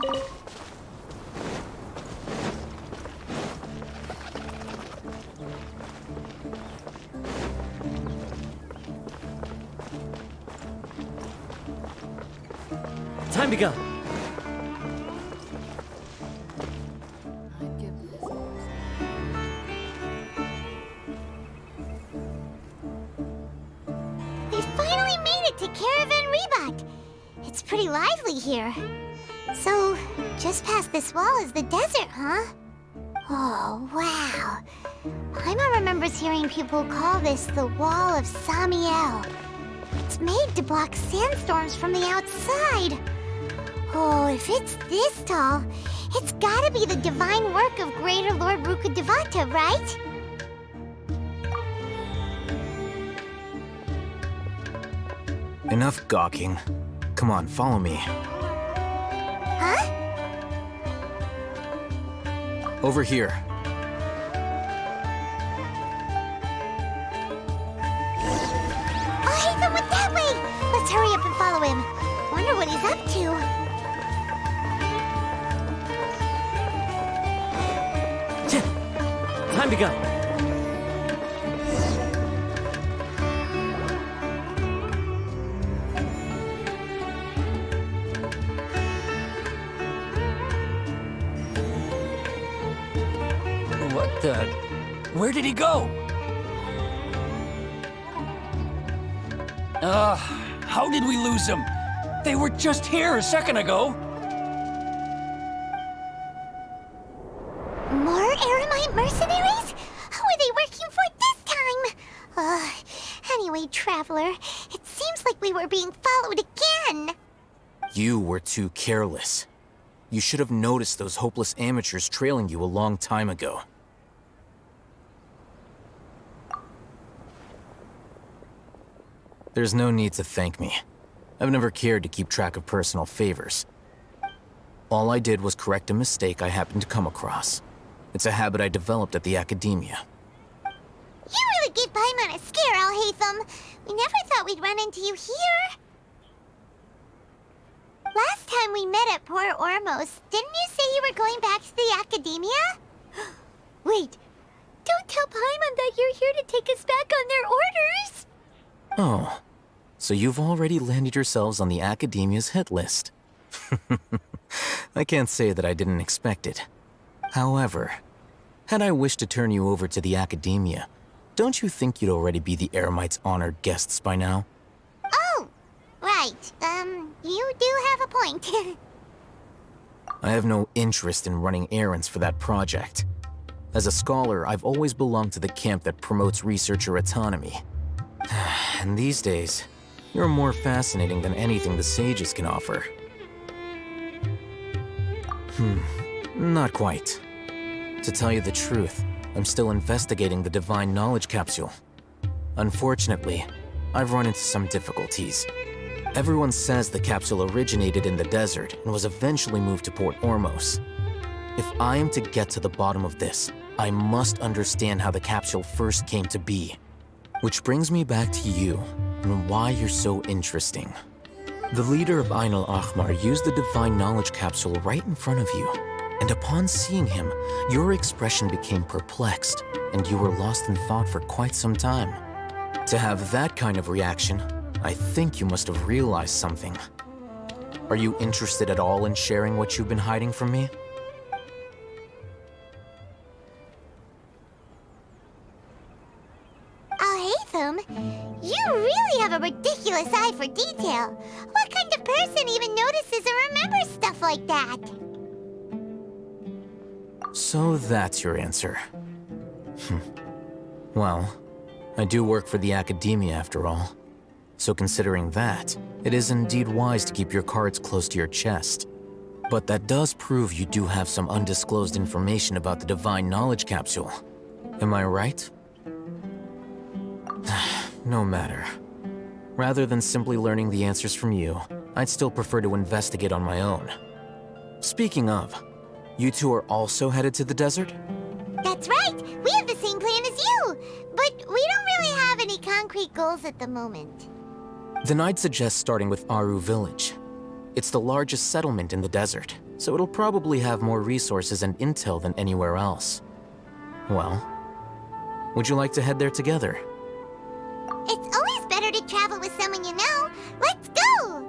Time to go. We finally made it to Caravan Rebot. It's pretty lively here. So, just past this wall is the desert, huh? Oh, wow. Paimon remembers hearing people call this the Wall of Samiel. It's made to block sandstorms from the outside. Oh, if it's this tall, it's gotta be the divine work of Greater Lord Rukkhadevata, right? Enough gawking. Come on, follow me. Huh? Over here. Oh, Hatham went that way! Let's hurry up and follow him. Wonder what he's up to. Time to go. What the? Where did he go? How did we lose him? They were just here a second ago. More Aramite mercenaries? Who are they working for this time? Anyway, Traveler, it seems like we were being followed again. You were too careless. You should have noticed those hopeless amateurs trailing you a long time ago. There's no need to thank me. I've never cared to keep track of personal favors. All I did was correct a mistake I happened to come across. It's a habit I developed at the academia. You really gave Paimon a scare, Al-Hatham. We never thought we'd run into you here. Last time we met at Port Ormos, didn't you say you were going back to the academia? Wait, don't tell Paimon that you're here to take us back on their orders. Oh, so you've already landed yourselves on the academia's hit list. I can't say that I didn't expect it. However, had I wished to turn you over to the academia, don't you think you'd already be the Eremites' honored guests by now? Oh, right. You do have a point. I have no interest in running errands for that project. As a scholar, I've always belonged to the camp that promotes researcher autonomy. And these days, you're more fascinating than anything the sages can offer. Not quite. To tell you the truth, I'm still investigating the Divine Knowledge Capsule. Unfortunately, I've run into some difficulties. Everyone says the capsule originated in the desert and was eventually moved to Port Ormos. If I am to get to the bottom of this, I must understand how the capsule first came to be. Which brings me back to you, and why you're so interesting. The leader of Ain al-Ahmar used the Divine Knowledge Capsule right in front of you, and upon seeing him, your expression became perplexed, and you were lost in thought for quite some time. To have that kind of reaction, I think you must have realized something. Are you interested at all in sharing what you've been hiding from me? Al-Hatham, you really have a ridiculous eye for detail. What kind of person even notices or remembers stuff like that? So that's your answer. Well, I do work for the academia after all. So considering that, it is indeed wise to keep your cards close to your chest. But that does prove you do have some undisclosed information about the Divine Knowledge Capsule. Am I right? No matter. Rather than simply learning the answers from you, I'd still prefer to investigate on my own. Speaking of, you two are also headed to the desert? That's right! We have the same plan as you! But we don't really have any concrete goals at the moment. Then I'd suggest starting with Aru Village. It's the largest settlement in the desert, so it'll probably have more resources and intel than anywhere else. Well, would you like to head there together? It's always better to travel with someone you know. Let's go!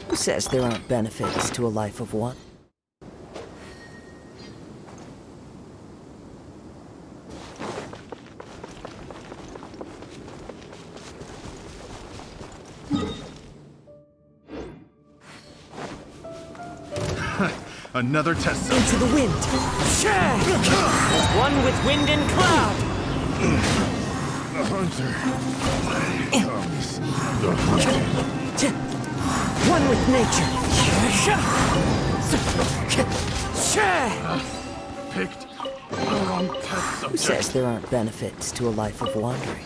Who says there aren't benefits to a life of one? Another test zone. Into the wind! One with wind and cloud! The hunter comes. The hunter. One with nature! Picked the wrong test Who subject. says there aren't benefits to a life of wandering?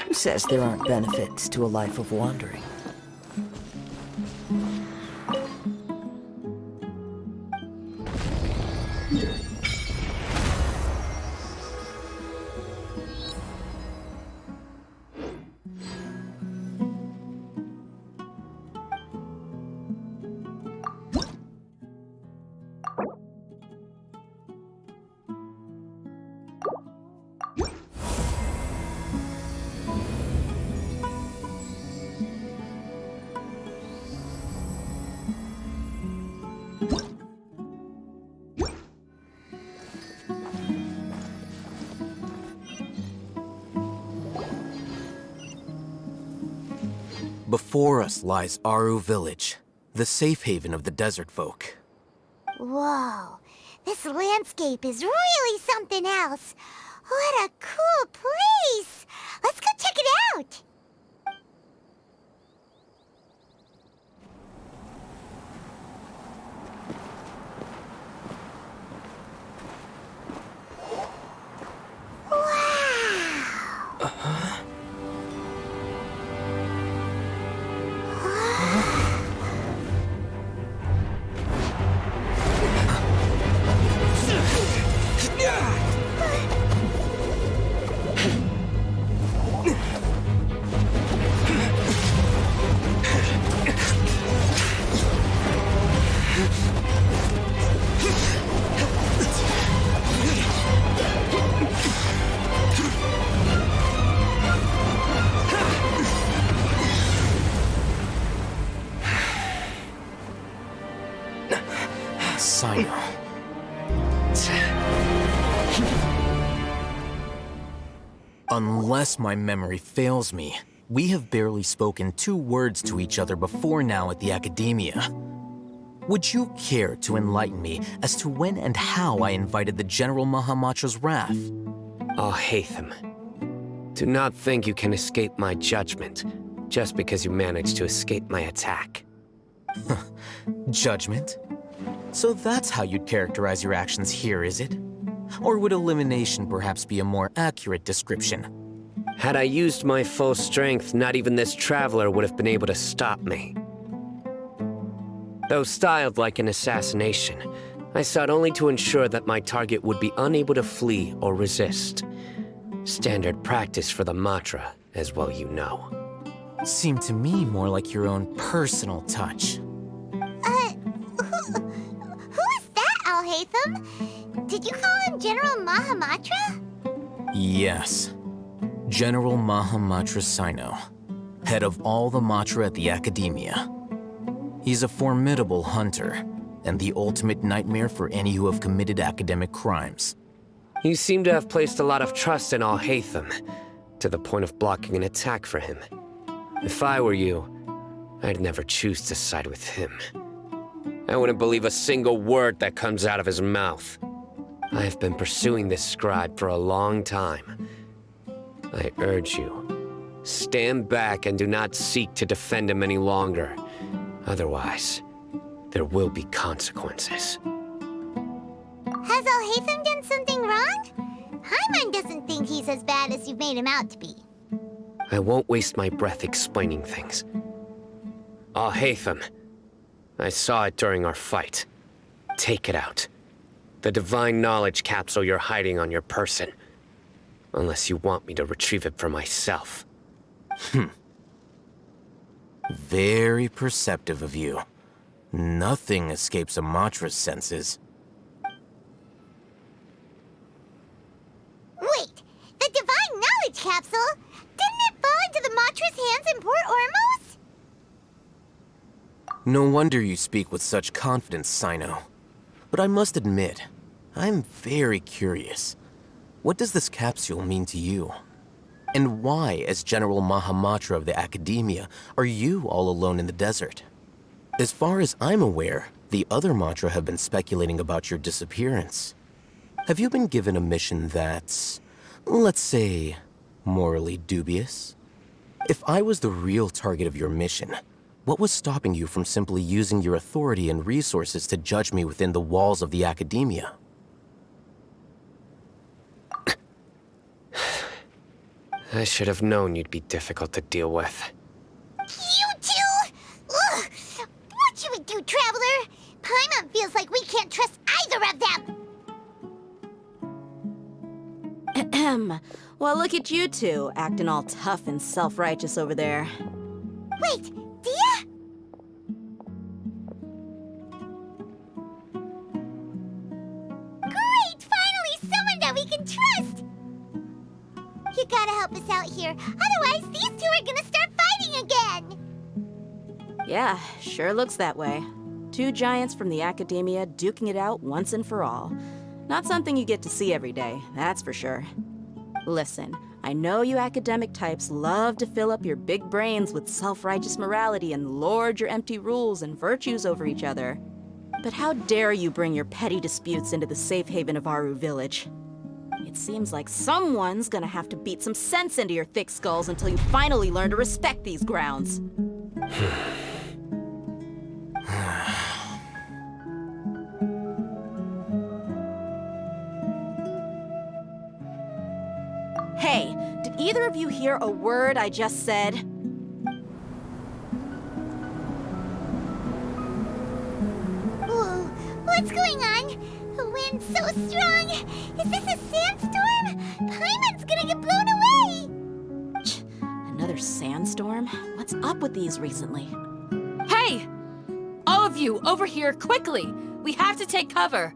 Who says there aren't benefits to a life of wandering? Before us lies Aru Village, the safe haven of the desert folk. Whoa, this landscape is really something else. What a cool place! Let's go check it out! Cyno. Unless my memory fails me, we have barely spoken 2 words to each other before now at the Academia. Would you care to enlighten me as to when and how I invited the General Mahamatra's wrath? Al-Haytham, do not think you can escape my judgment just because you managed to escape my attack. Judgment? So that's how you'd characterize your actions here, is it? Or would elimination perhaps be a more accurate description? Had I used my full strength, not even this traveler would have been able to stop me. Though styled like an assassination, I sought only to ensure that my target would be unable to flee or resist. Standard practice for the Matra, as well you know. Seemed to me more like your own personal touch. Who is that, Al-Haytham? Did you call him General Mahamatra? Yes. General Mahamatra Cyno, head of all the Matra at the Academia. He's a formidable hunter, and the ultimate nightmare for any who have committed academic crimes. You seem to have placed a lot of trust in Al-Haytham, to the point of blocking an attack for him. If I were you, I'd never choose to side with him. I wouldn't believe a single word that comes out of his mouth. I have been pursuing this scribe for a long time. I urge you, stand back and do not seek to defend him any longer. Otherwise, there will be consequences. Has Al-Haytham done something wrong? Hyman doesn't think he's as bad as you've made him out to be. I won't waste my breath explaining things. Al-Haytham, I saw it during our fight. Take it out. The divine knowledge capsule you're hiding on your person. Unless you want me to retrieve it for myself. Very perceptive of you. Nothing escapes a Matra's senses. Wait, the divine knowledge capsule? Didn't it fall into the Matra's hands in Port Ormos? No wonder you speak with such confidence, Cyno. But I must admit, I'm very curious. What does this capsule mean to you? And why, as General Mahamatra of the Academia, are you all alone in the desert? As far as I'm aware, the other Matra have been speculating about your disappearance. Have you been given a mission that's, let's say, morally dubious? If I was the real target of your mission, what was stopping you from simply using your authority and resources to judge me within the walls of the Academia? I should have known you'd be difficult to deal with. You two? Ugh! What you would do, Traveler? Paimon feels like we can't trust either of them. Ahem. Well, look at you two, acting all tough and self-righteous over there. Wait, Dia? Great! Finally, someone that we can trust! You gotta help us out here, otherwise these two are gonna start fighting again! Yeah, sure looks that way. Two giants from the Academia duking it out once and for all. Not something you get to see every day, that's for sure. Listen, I know you academic types love to fill up your big brains with self-righteous morality and lord your empty rules and virtues over each other. But how dare you bring your petty disputes into the safe haven of Aru Village? It seems like someone's gonna have to beat some sense into your thick skulls until you finally learn to respect these grounds. Hey, did either of you hear a word I just said? Whoa, what's going on? The wind's so strong! Is this a sandstorm? Paimon's gonna get blown away! Another sandstorm? What's up with these recently? Hey! All of you, over here, quickly! We have to take cover!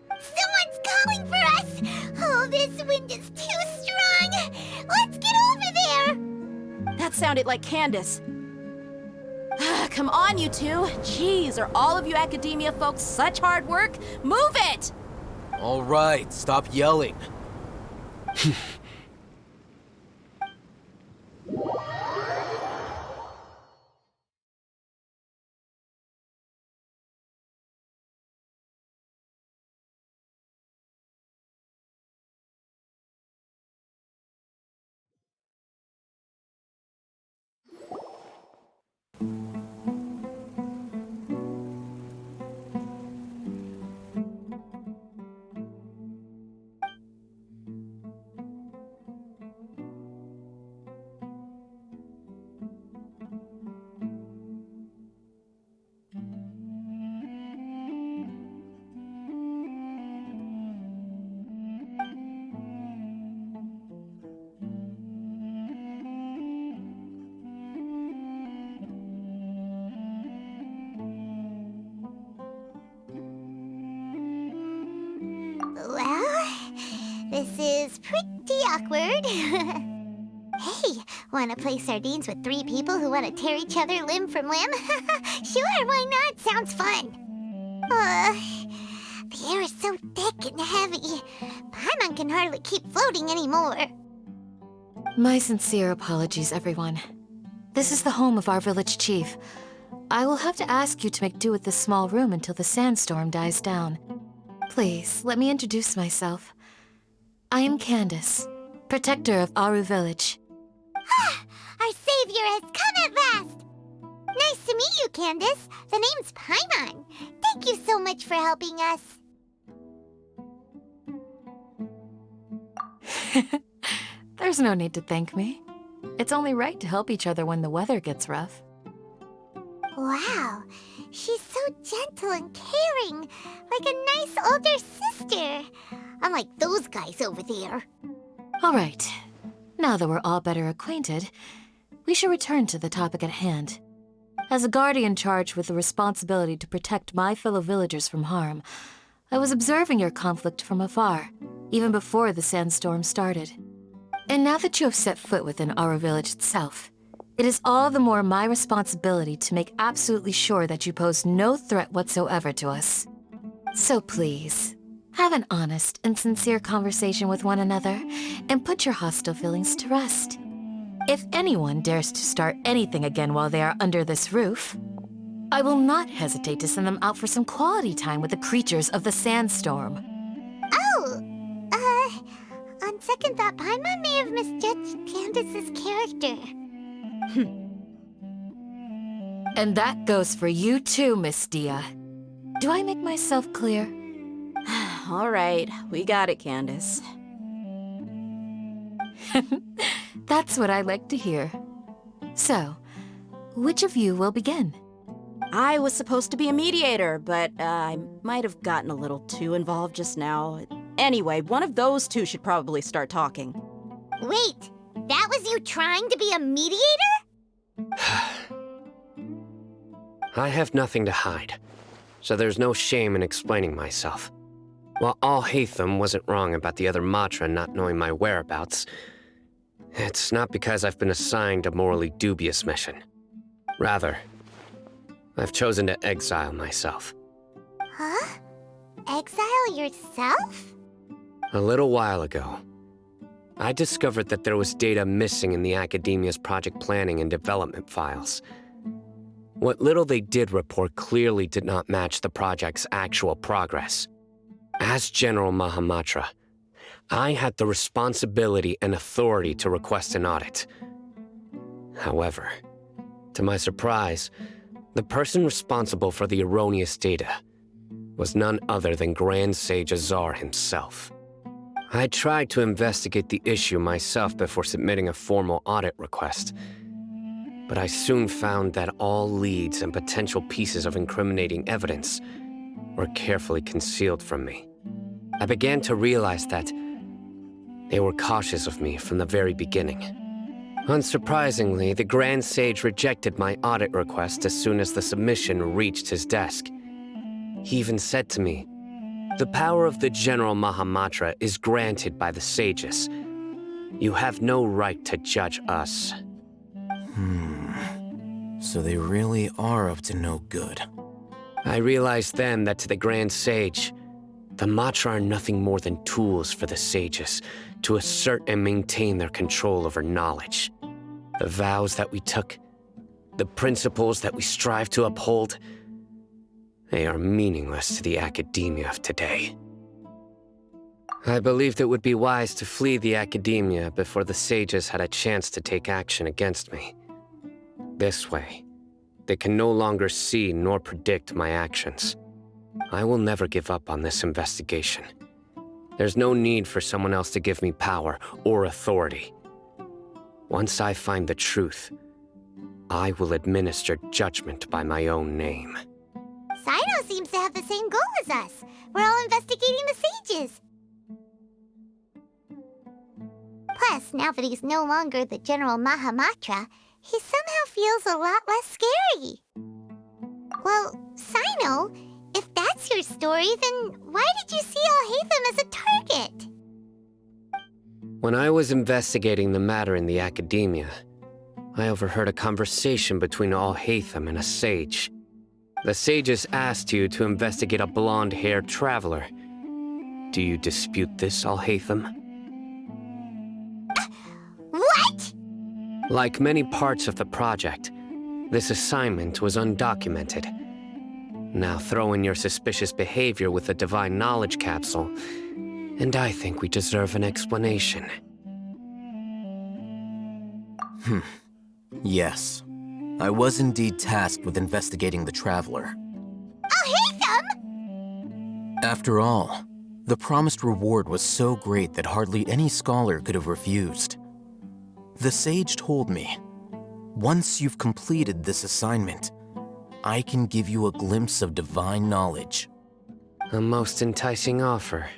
Someone's calling for us! Oh, this wind is too strong! Let's get over there! That sounded like Candace. Come on, you two. Jeez, are all of you Academia folks such hard work? Move it! All right, stop yelling. Well, this is pretty awkward. Hey, wanna play sardines with 3 people who wanna tear each other limb from limb? Sure, why not? Sounds fun. The air is so thick and heavy. Paimon can hardly keep floating anymore. My sincere apologies, everyone. This is the home of our village chief. I will have to ask you to make do with this small room until the sandstorm dies down. Please, let me introduce myself. I am Candace, protector of Aru Village. Our savior has come at last! Nice to meet you, Candace. The name's Paimon. Thank you so much for helping us. There's no need to thank me. It's only right to help each other when the weather gets rough. Wow, she's so gentle and caring, like a nice older sister. Unlike those guys over there. All right, now that we're all better acquainted, we should return to the topic at hand. As a guardian charged with the responsibility to protect my fellow villagers from harm, I was observing your conflict from afar, even before the sandstorm started. And now that you have set foot within our village itself, it is all the more my responsibility to make absolutely sure that you pose no threat whatsoever to us. So please, have an honest and sincere conversation with one another and put your hostile feelings to rest. If anyone dares to start anything again while they are under this roof, I will not hesitate to send them out for some quality time with the creatures of the sandstorm. Oh, on second thought, Paimon may have misjudged Candace's character. And that goes for you too, Miss Dia. Do I make myself clear? All right, we got it, Candace. That's what I like to hear. So, which of you will begin? I was supposed to be a mediator, but I might have gotten a little too involved just now. Anyway, one of those two should probably start talking. Wait, that was you trying to be a mediator? I have nothing to hide, so there's no shame in explaining myself. While Alhaitham wasn't wrong about the other Matra not knowing my whereabouts, it's not because I've been assigned a morally dubious mission. Rather, I've chosen to exile myself. Huh? Exile yourself? A little while ago, I discovered that there was data missing in the Academia's project planning and development files. What little they did report clearly did not match the project's actual progress. As General MAHAMATRA, I had the responsibility and authority to request an audit. However, to my surprise, the person responsible for the erroneous data was none other than Grand Sage Azar himself. I tried to investigate the issue myself before submitting a formal audit request, but I soon found that all leads and potential pieces of incriminating evidence were carefully concealed from me. I began to realize that they were cautious of me from the very beginning. Unsurprisingly, the Grand Sage rejected my audit request as soon as the submission reached his desk. He even said to me, "The power of the General MAHAMATRA is granted by the sages. You have no right to judge us." So they really are up to no good. I realized then that to the Grand Sage, the Matra are nothing more than tools for the sages to assert and maintain their control over knowledge. The vows that we took, the principles that we strive to uphold, they are meaningless to the academia of today. I believed it would be wise to flee the academia before the sages had a chance to take action against me. This way, They can no longer see nor predict my actions. I will never give up on this investigation. There's no need for someone else to give me power or authority. Once I find the truth, I will administer judgment by my own name. Cyno seems to have the same goal as us. We're all investigating the sages. Plus, now that he's no longer the General MAHAMATRA, he somehow feels a lot less scary. Well, Cyno, if that's your story, then why did you see Alhaitham as a target? When I was investigating the matter in the academia, I overheard a conversation between Alhaitham and a sage. The sages asked you to investigate a blonde-haired traveler. Do you dispute this, Alhaitham? What? Like many parts of the project, this assignment was undocumented. Now throw in your suspicious behavior with the Divine Knowledge Capsule, and I think we deserve an explanation. Yes. I was indeed tasked with investigating the Traveler. Alhaitham! After all, the promised reward was so great that hardly any scholar could have refused. The sage told me, once you've completed this assignment, I can give you a glimpse of divine knowledge. A most enticing offer.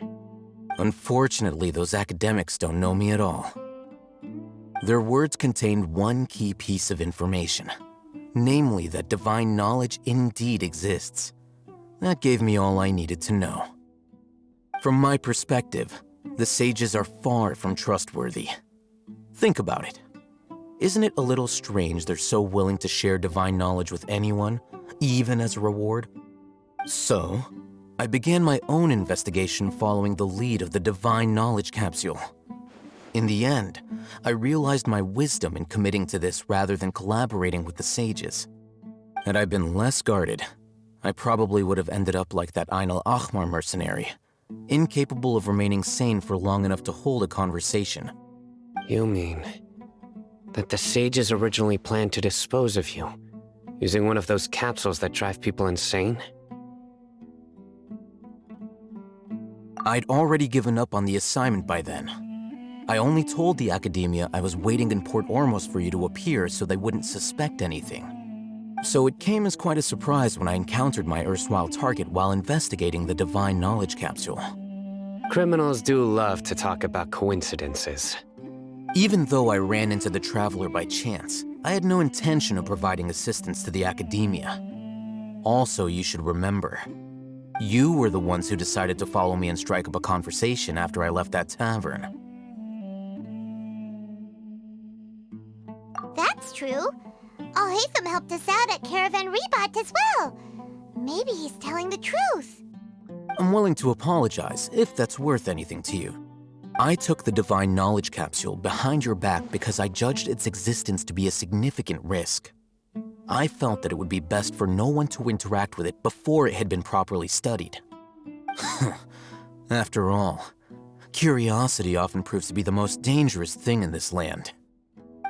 Unfortunately, those academics don't know me at all. Their words contained one key piece of information, namely that divine knowledge indeed exists. That gave me all I needed to know. From my perspective, the sages are far from trustworthy. Think about it. Isn't it a little strange they're so willing to share divine knowledge with anyone, even as a reward? So, I began my own investigation following the lead of the Divine Knowledge Capsule. In the end, I realized my wisdom in committing to this rather than collaborating with the sages. Had I been less guarded, I probably would have ended up like that Ain al-Ahmar mercenary, incapable of remaining sane for long enough to hold a conversation. You mean that the sages originally planned to dispose of you, using one of those capsules that drive people insane? I'd already given up on the assignment by then. I only told the academia I was waiting in Port Ormos for you to appear so they wouldn't suspect anything. So it came as quite a surprise when I encountered my erstwhile target while investigating the Divine Knowledge Capsule. Criminals do love to talk about coincidences. Even though I ran into the Traveler by chance, I had no intention of providing assistance to the academia. Also, you should remember, you were the ones who decided to follow me and strike up a conversation after I left that tavern. That's true. Alhaitham helped us out at Caravan Rebat as well. Maybe he's telling the truth. I'm willing to apologize, if that's worth anything to you. I took the Divine Knowledge Capsule behind your back because I judged its existence to be a significant risk. I felt that it would be best for no one to interact with it before it had been properly studied. After all, curiosity often proves to be the most dangerous thing in this land.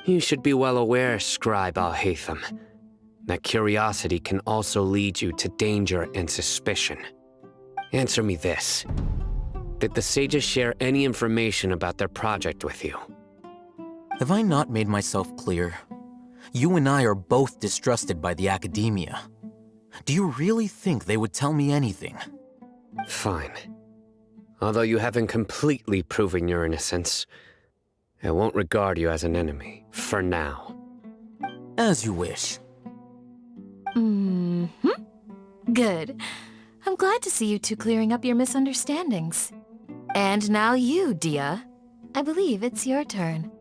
You should be well aware, Scribe Alhaitham, that curiosity can also lead you to danger and suspicion. Answer me this. Did the sages share any information about their project with you? Have I not made myself clear? You and I are both distrusted by the academia. Do you really think they would tell me anything? Fine. Although you haven't completely proven your innocence, I won't regard you as an enemy, for now. As you wish. Good. I'm glad to see you two clearing up your misunderstandings. And now you, Dia. I believe it's your turn.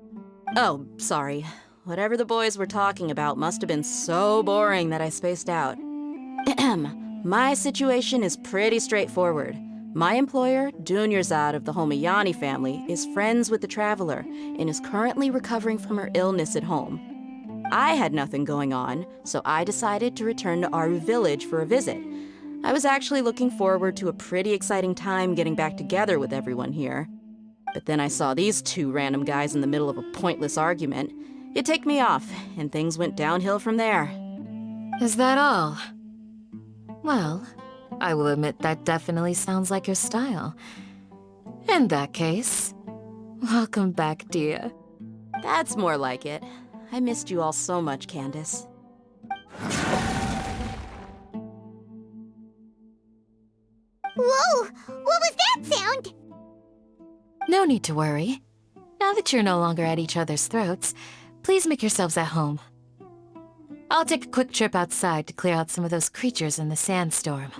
Oh, sorry. Whatever the boys were talking about must have been so boring that I spaced out. My situation is pretty straightforward. My employer, Dunyarzad of the Homayani family, is friends with the Traveler and is currently recovering from her illness at home. I had nothing going on, so I decided to return to Aru village for a visit. I was actually looking forward to a pretty exciting time getting back together with everyone here. But then I saw these two random guys in the middle of a pointless argument. It ticked me off, and things went downhill from there. Is that all? Well, I will admit that definitely sounds like your style. In that case, welcome back, dear. That's more like it. I missed you all so much, Candace. Whoa! What was that sound? No need to worry. Now that you're no longer at each other's throats, please make yourselves at home. I'll take a quick trip outside to clear out some of those creatures in the sandstorm.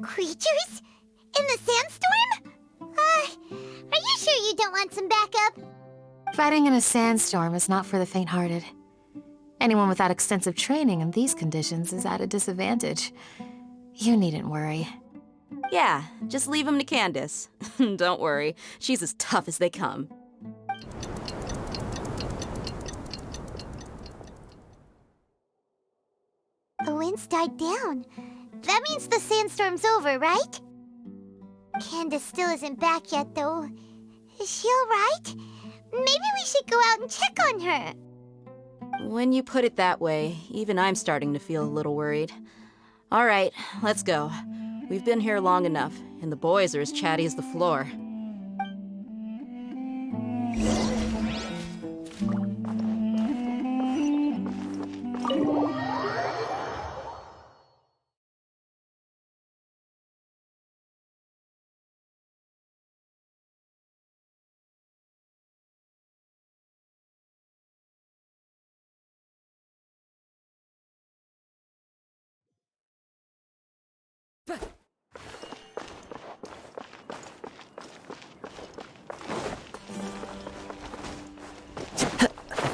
Creatures? In the sandstorm? Are you sure you don't want some backup? Fighting in a sandstorm is not for the faint-hearted. Anyone without extensive training in these conditions is at a disadvantage. You needn't worry. Yeah, just leave him to Candace. Don't worry, she's as tough as they come. The wind's died down. That means the sandstorm's over, right? Candace still isn't back yet, though. Is she alright? Maybe we should go out and check on her. When you put it that way, even I'm starting to feel a little worried. All right, let's go. We've been here long enough, and the boys are as chatty as the floor.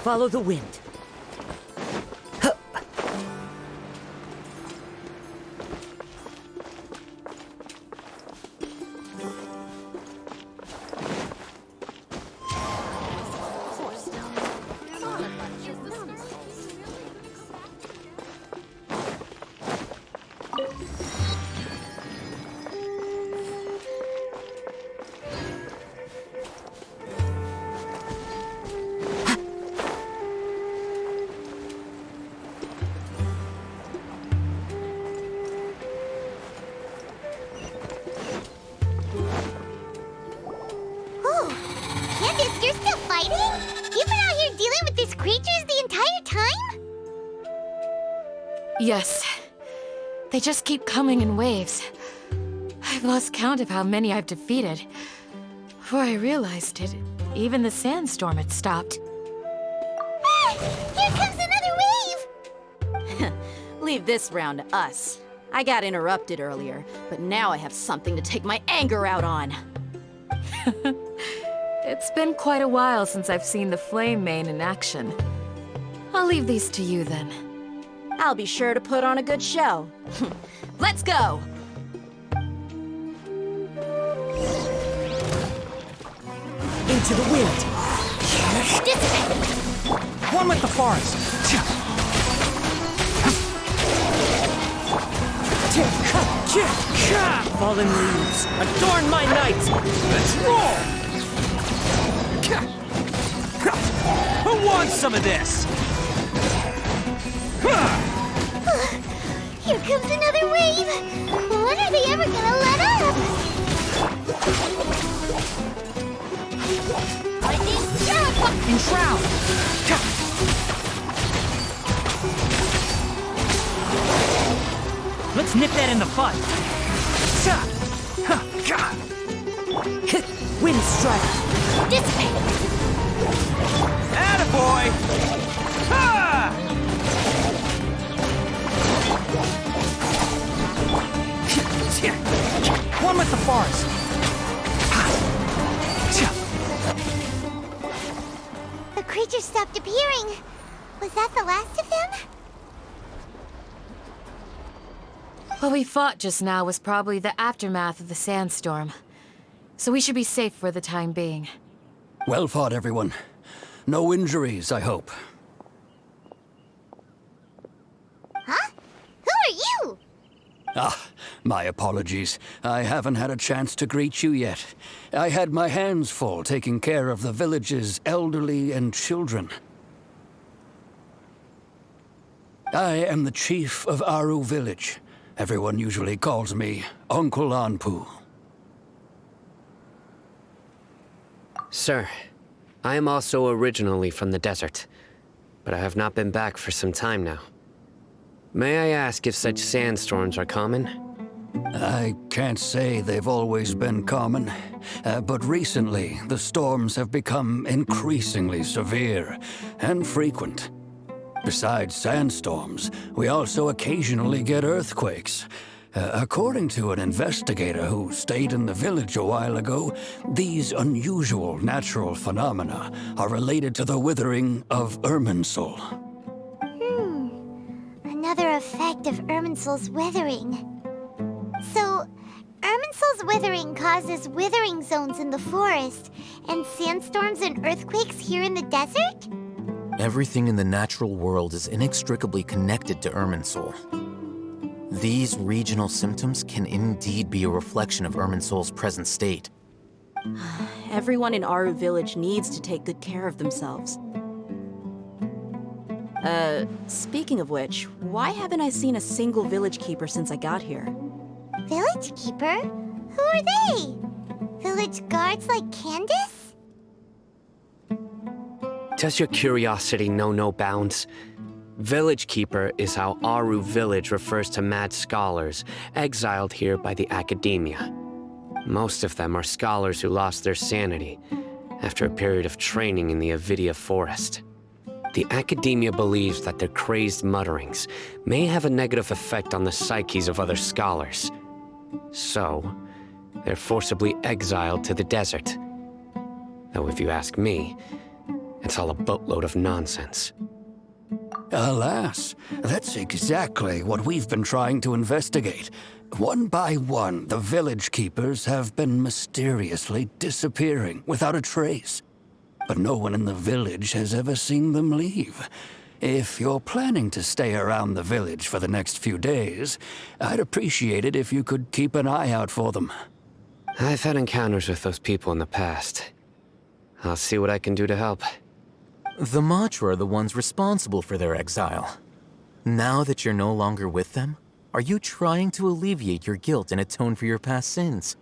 Follow the wind. Candace, you're still fighting? You've been out here dealing with these creatures the entire time? Yes. They just keep coming in waves. I've lost count of how many I've defeated. Before I realized it, even the sandstorm had stopped. Ah! Here comes another wave! Leave this round to us. I got interrupted earlier, but now I have something to take my anger out on. It's been quite a while since I've seen the Flame Mane in action. I'll leave these to you then. I'll be sure to put on a good show. Let's go! Into the wind. One with the forest. Fallen leaves, adorn my night. Let's roll! Who wants some of this? Here comes another wave! When are they ever gonna let up? Lightning, Enshroud! Let's nip that in the bud. Wind strike. dissipate! Attaboy! Ha! One with the forest. The creature stopped appearing. Was that the last of them? What we fought just now was probably the aftermath of the sandstorm. So we should be safe for the time being. Well fought, everyone. No injuries, I hope. Huh? Who are you? Ah, my apologies. I haven't had a chance to greet you yet. I had my hands full taking care of the village's elderly and children. I am the chief of Aru village. Everyone usually calls me Uncle Anpu. Sir, I am also originally from the desert, but I have not been back for some time now. May I ask if such sandstorms are common? I can't say they've always been common, but recently the storms have become increasingly severe and frequent. Besides sandstorms, we also occasionally get earthquakes. According to an investigator who stayed in the village a while ago, these unusual natural phenomena are related to the withering of Irminsul. Another effect of Irminsul's withering. So, Irminsul's withering causes withering zones in the forest, and sandstorms and earthquakes here in the desert? Everything in the natural world is inextricably connected to Irminsul. These regional symptoms can indeed be a reflection of Irminsul's present state. Everyone in Aru village needs to take good care of themselves. Speaking of which, why haven't I seen a single village keeper since I got here? Village keeper? Who are they? Village guards like Candace? Does your curiosity know no bounds? Village Keeper is how Aru village refers to mad scholars exiled here by the academia. Most of them are scholars who lost their sanity after a period of training in the Avidia forest. The academia believes that their crazed mutterings may have a negative effect on the psyches of other scholars. So, they're forcibly exiled to the desert. Though if you ask me, it's all a boatload of nonsense. Alas, that's exactly what we've been trying to investigate. One by one, the village keepers have been mysteriously disappearing without a trace. But no one in the village has ever seen them leave. If you're planning to stay around the village for the next few days, I'd appreciate it if you could keep an eye out for them. I've had encounters with those people in the past. I'll see what I can do to help. The MAHAMATRA are the ones responsible for their exile. Now that you're no longer with them, are you trying to alleviate your guilt and atone for your past sins?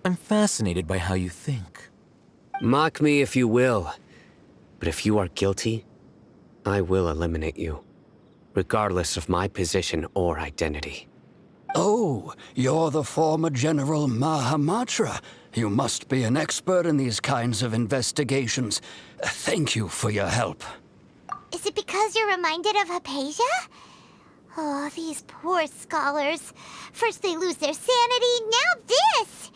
I'm fascinated by how you think. Mock me if you will, but if you are guilty, I will eliminate you, regardless of my position or identity. Oh, you're the former General MAHAMATRA. You must be an expert in these kinds of investigations. Thank you for your help. Is it because you're reminded of Hypatia? Oh, these poor scholars. First they lose their sanity, now this!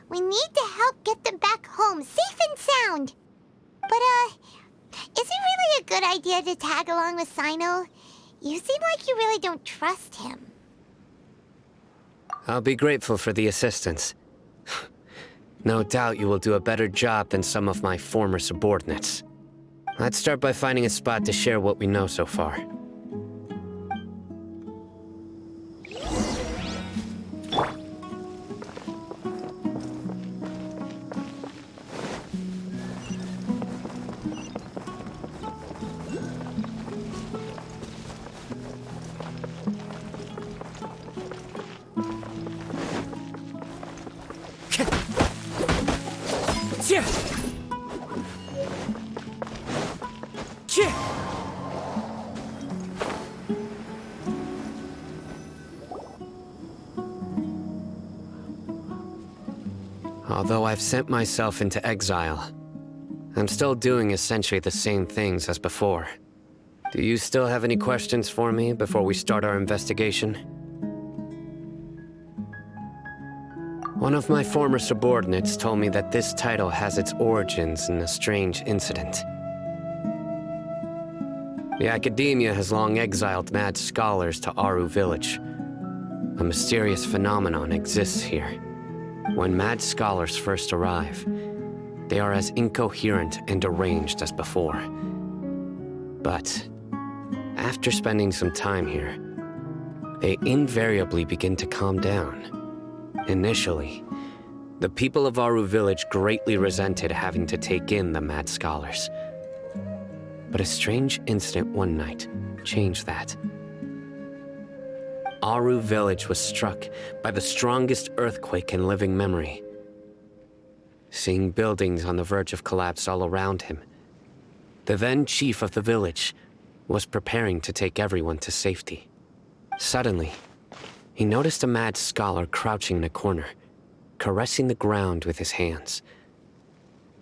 We need to help get them back home, safe and sound. But, is it really a good idea to tag along with Cyno? You seem like you really don't trust him. I'll be grateful for the assistance. No doubt you will do a better job than some of my former subordinates. Let's start by finding a spot to share what we know so far. Although I've sent myself into exile, I'm still doing essentially the same things as before. Do you still have any questions for me before we start our investigation? One of my former subordinates told me that this title has its origins in a strange incident. The academia has long exiled mad scholars to Aru village. A mysterious phenomenon exists here. When mad scholars first arrive, they are as incoherent and deranged as before. But after spending some time here, they invariably begin to calm down. Initially, the people of Aru village greatly resented having to take in the mad scholars. But a strange incident one night changed that. Aru village was struck by the strongest earthquake in living memory. Seeing buildings on the verge of collapse all around him, the then chief of the village was preparing to take everyone to safety. Suddenly, he noticed a mad scholar crouching in a corner, caressing the ground with his hands.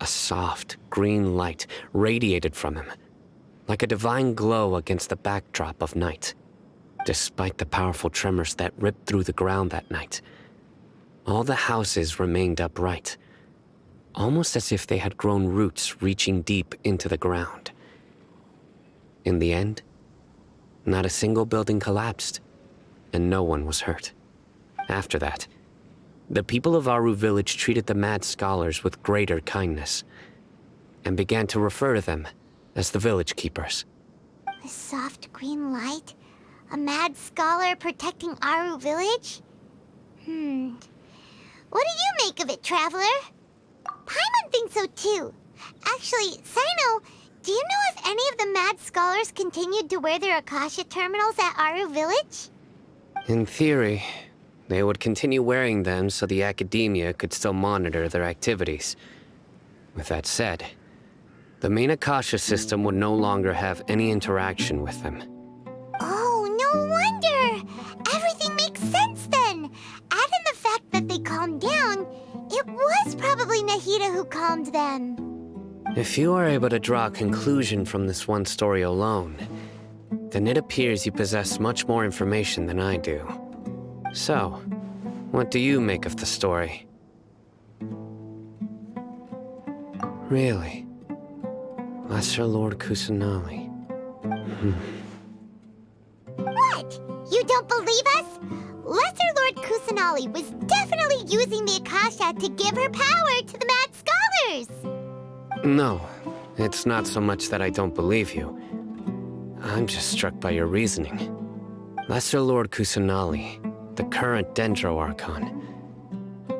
A soft, green light radiated from him, like a divine glow against the backdrop of night. Despite the powerful tremors that ripped through the ground that night, all the houses remained upright, almost as if they had grown roots reaching deep into the ground. In the end, not a single building collapsed, and no one was hurt. After that, the people of Aru village treated the mad scholars with greater kindness, and began to refer to them as the village keepers. The soft green light? A mad scholar protecting Aru village? What do you make of it, Traveler? Paimon thinks so too. Actually, Cyno, do you know if any of the mad scholars continued to wear their Akasha terminals at Aru village? In theory, they would continue wearing them so the academia could still monitor their activities. With that said, the main Akasha system would no longer have any interaction with them. Oh, no wonder! Everything makes sense then! Add in the fact that they calmed down, it was probably Nahida who calmed them. If you are able to draw a conclusion from this one story alone, then it appears you possess much more information than I do. So, what do you make of the story? Really? Lesser Lord Kusanali. What? You don't believe us? Lesser Lord Kusanali was definitely using the Akasha to give her power to the mad scholars! No, it's not so much that I don't believe you. I'm just struck by your reasoning. Lesser Lord Kusanali, the current Dendro Archon,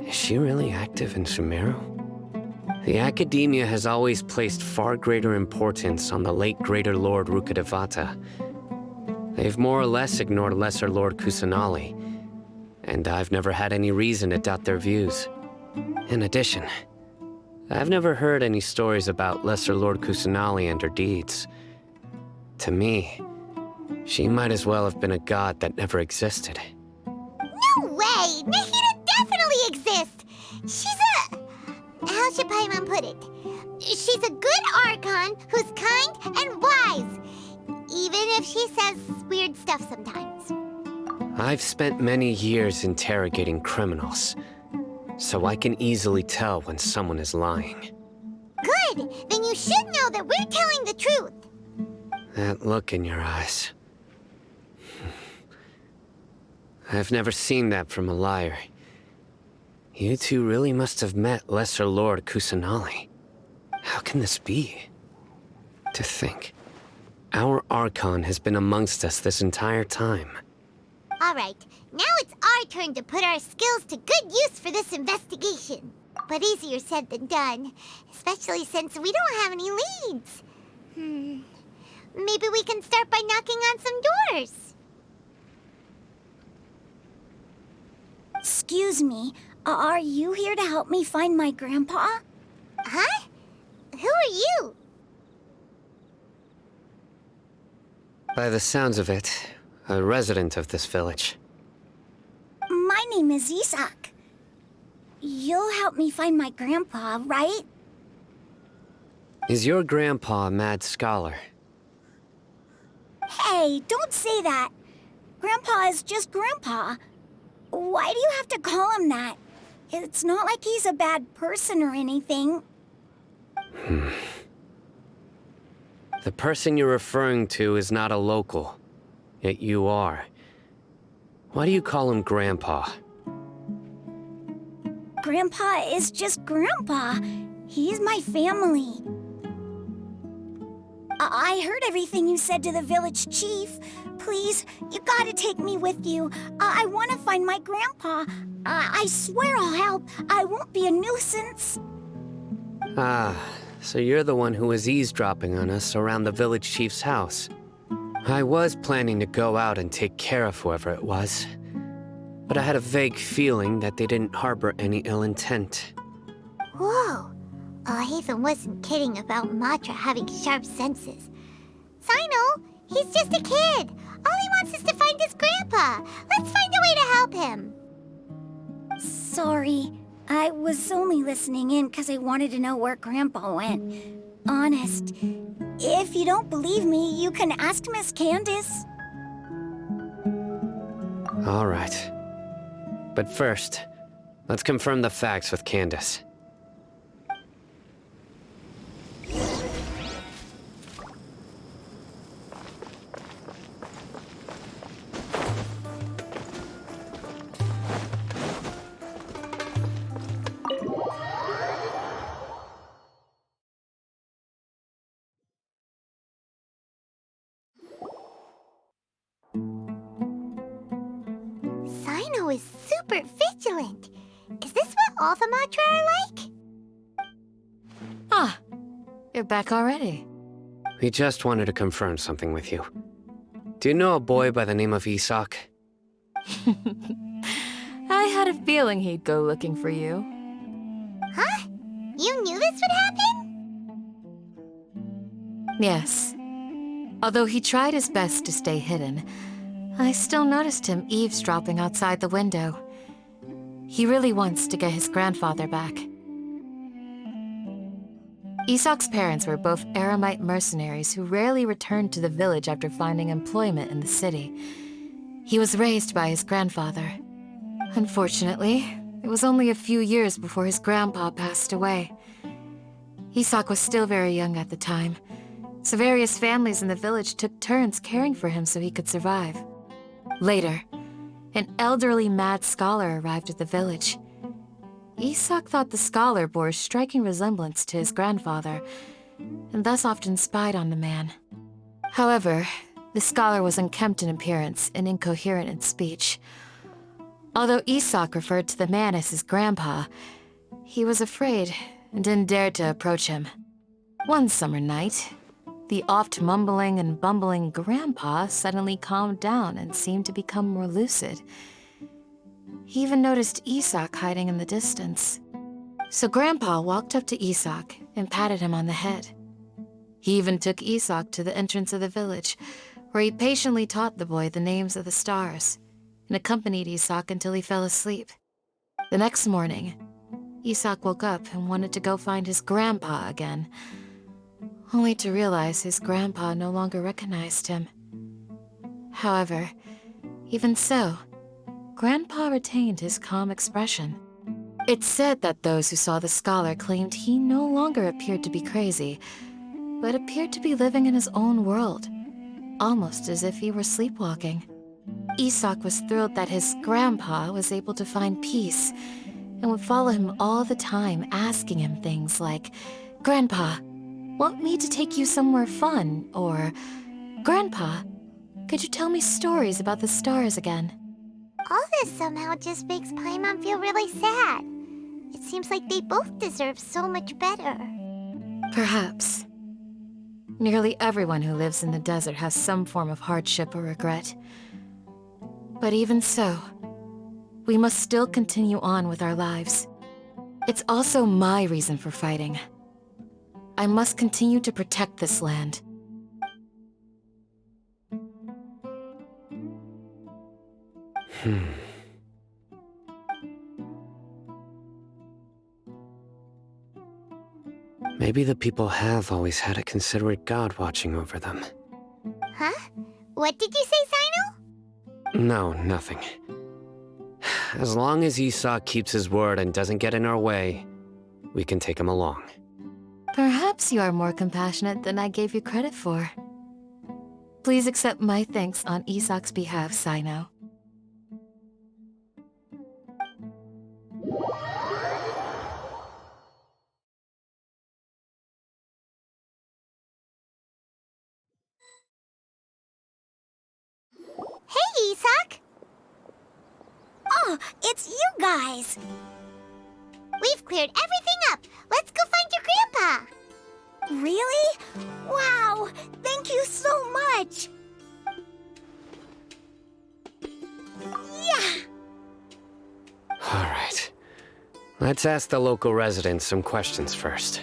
is she really active in Sumeru? The Academia has always placed far greater importance on the late Greater Lord Rukkhadevata. They've more or less ignored Lesser Lord Kusanali, and I've never had any reason to doubt their views. In addition, I've never heard any stories about Lesser Lord Kusanali and her deeds. To me, she might as well have been a god that never existed. No way! Nahida definitely exists! She's a... how should Paimon put it? She's a good Archon who's kind and wise, even if she says weird stuff sometimes. I've spent many years interrogating criminals, so I can easily tell when someone is lying. Good! Then you should know that we're telling the truth. That look in your eyes. I've never seen that from a liar. You two really must have met Lesser Lord Kusanali. How can this be? To think, our Archon has been amongst us this entire time. Alright, now it's our turn to put our skills to good use for this investigation. But easier said than done, especially since we don't have any leads. Maybe we can start by knocking on some doors. Excuse me, are you here to help me find my grandpa? Huh? Who are you? By the sounds of it, a resident of this village. My name is Isak. You'll help me find my grandpa, right? Is your grandpa a mad scholar? Hey, don't say that. Grandpa is just Grandpa. Why do you have to call him that? It's not like he's a bad person or anything. The person you're referring to is not a local, yet you are. Why do you call him Grandpa? Grandpa is just Grandpa. He's my family. I heard everything you said to the village chief. Please, you gotta take me with you. I want to find my grandpa. I swear I'll help. I won't be a nuisance. Ah, So you're the one who was eavesdropping on us around the village chief's house. I was planning to go out and take care of whoever it was, but I had a vague feeling that they didn't harbor any ill intent. Whoa. Hatham wasn't kidding about Matra having sharp senses. Cyno, he's just a kid. All he wants is to find his grandpa. Let's find a way to help him. Sorry. I was only listening in because I wanted to know where Grandpa went. Honest. If you don't believe me, you can ask Miss Candace. All right. But first, let's confirm the facts with Candace. Cyno is super vigilant. Is this what all the Matra are like? Ah, you're back already. We just wanted to confirm something with you. Do you know a boy by the name of Isak? I had a feeling he'd go looking for you. Huh? You knew this would happen? Yes. Although he tried his best to stay hidden, I still noticed him eavesdropping outside the window. He really wants to get his grandfather back. Isak's parents were both Aramite mercenaries who rarely returned to the village after finding employment in the city. He was raised by his grandfather. Unfortunately, it was only a few years before his grandpa passed away. Isak was still very young at the time, so various families in the village took turns caring for him so he could survive. Later, an elderly mad scholar arrived at the village. Isak thought the scholar bore a striking resemblance to his grandfather, and thus often spied on the man. However, the scholar was unkempt in appearance and incoherent in speech. Although Isak referred to the man as his grandpa, he was afraid and didn't dare to approach him. One summer night, the oft mumbling and bumbling grandpa suddenly calmed down and seemed to become more lucid. He even noticed Isak hiding in the distance. So Grandpa walked up to Isak and patted him on the head. He even took Isak to the entrance of the village, where he patiently taught the boy the names of the stars and accompanied Isak until he fell asleep. The next morning, Isak woke up and wanted to go find his grandpa again, only to realize his grandpa no longer recognized him. However, even so, Grandpa retained his calm expression. It's said that those who saw the scholar claimed he no longer appeared to be crazy, but appeared to be living in his own world, almost as if he were sleepwalking. Isak was thrilled that his grandpa was able to find peace and would follow him all the time, asking him things like, "Grandpa, want me to take you somewhere fun?" Or, "Grandpa, could you tell me stories about the stars again?" All this somehow just makes Paimon feel really sad. It seems like they both deserve so much better. Perhaps. Nearly everyone who lives in the desert has some form of hardship or regret. But even so, we must still continue on with our lives. It's also my reason for fighting. I must continue to protect this land. Maybe the people have always had a considerate god watching over them. Huh? What did you say, Cyno? No, nothing. As long as Isak keeps his word and doesn't get in our way, we can take him along. Perhaps you are more compassionate than I gave you credit for. Please accept my thanks on Isak's behalf, Cyno. Hey, Isak! Oh, it's you guys! We've cleared everything up. Let's go find your grandpa. Really? Wow! Thank you so much! Yeah! All right. Let's ask the local residents some questions first.